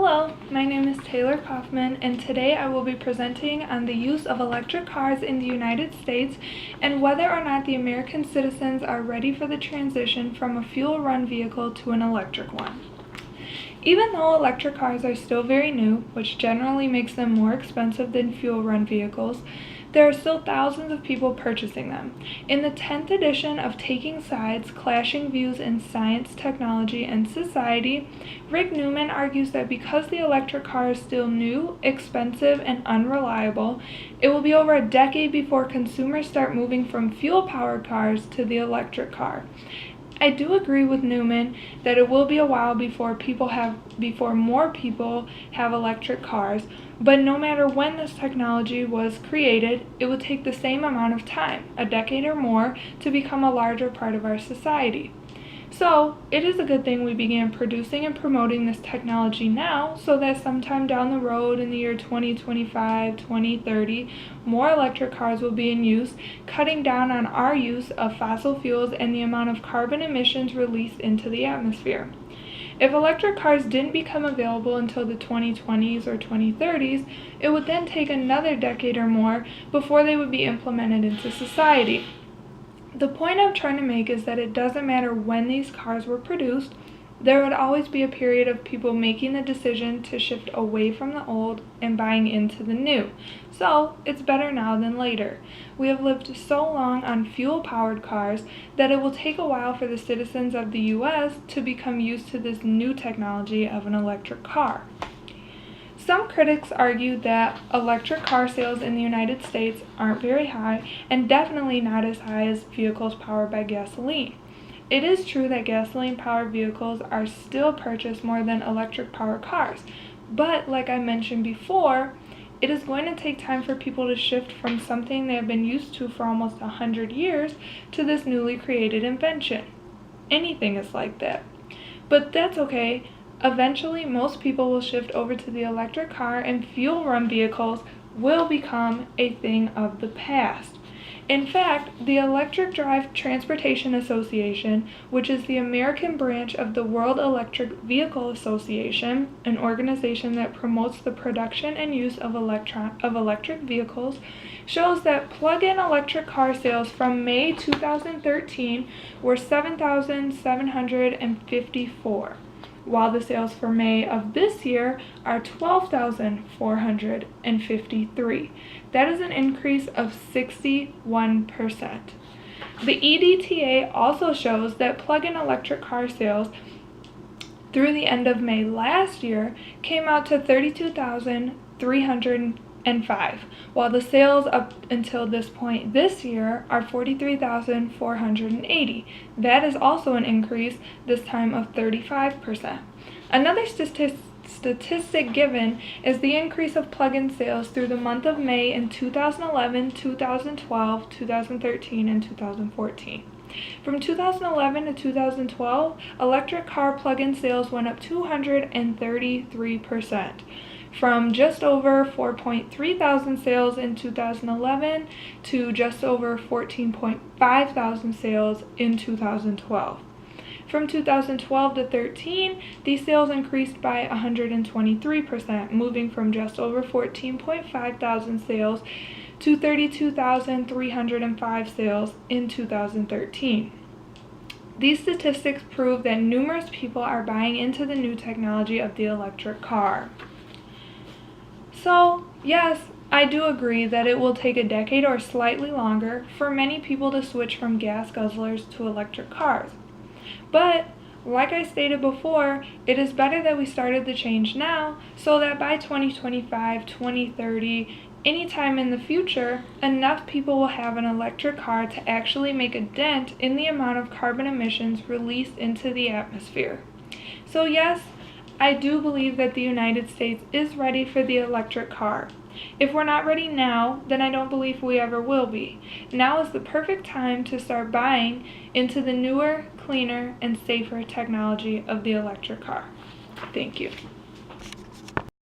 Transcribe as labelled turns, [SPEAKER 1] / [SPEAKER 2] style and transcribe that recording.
[SPEAKER 1] Hello, my name is Taylor Coffman, and today I will be presenting on the use of electric cars in the United States and whether or not the American citizens are ready for the transition from a fuel-run vehicle to an electric one. Even though electric cars are still very new, which generally makes them more expensive than fuel-run vehicles, there are still thousands of people purchasing them. In the 10th edition of Taking Sides, Clashing Views in Science, Technology, and Society, Rick Newman argues that because the electric car is still new, expensive, and unreliable, it will be over a decade before consumers start moving from fuel-powered cars to the electric car. I do agree with Newman that it will be a while before more people have electric cars, but no matter when this technology was created, it would take the same amount of time, a decade or more, to become a larger part of our society. So, it is a good thing we began producing and promoting this technology now so that sometime down the road in the year 2025, 2030, more electric cars will be in use, cutting down on our use of fossil fuels and the amount of carbon emissions released into the atmosphere. If electric cars didn't become available until the 2020s or 2030s, it would then take another decade or more before they would be implemented into society. The point I'm trying to make is that it doesn't matter when these cars were produced, there would always be a period of people making the decision to shift away from the old and buying into the new. So, it's better now than later. We have lived so long on fuel-powered cars that it will take a while for the citizens of the U.S. to become used to this new technology of an electric car. Some critics argue that electric car sales in the United States aren't very high and definitely not as high as vehicles powered by gasoline. It is true that gasoline-powered vehicles are still purchased more than electric-powered cars, but like I mentioned before, it is going to take time for people to shift from something they have been used to for almost 100 years to this newly created invention. Anything is like that. But that's okay. Eventually, most people will shift over to the electric car and fuel-run vehicles will become a thing of the past. In fact, the Electric Drive Transportation Association, which is the American branch of the World Electric Vehicle Association, an organization that promotes the production and use of electric vehicles, shows that plug-in electric car sales from May 2013 were 7,754. While the sales for May of this year are 12,453. That is an increase of 61%. The EDTA also shows that plug-in electric car sales through the end of May last year came out to 32,305, while the sales up until this point this year are 43,480. That is also an increase, this time of 35%. Another statistic given is the increase of plug-in sales through the month of May in 2011, 2012, 2013, and 2014. From 2011 to 2012, electric car plug-in sales went up 233%. From just over 4.3 thousand sales in 2011 to just over 14.5 thousand sales in 2012. From 2012 to 13, these sales increased by 123%, moving from just over 14.5 thousand sales to 32,305 sales in 2013. These statistics prove that numerous people are buying into the new technology of the electric car. So, yes, I do agree that it will take a decade or slightly longer for many people to switch from gas guzzlers to electric cars. But, like I stated before, it is better that we started the change now so that by 2025, 2030, anytime in the future, enough people will have an electric car to actually make a dent in the amount of carbon emissions released into the atmosphere. So yes, I do believe that the United States is ready for the electric car. If we're not ready now, then I don't believe we ever will be. Now is the perfect time to start buying into the newer, cleaner, and safer technology of the electric car. Thank you.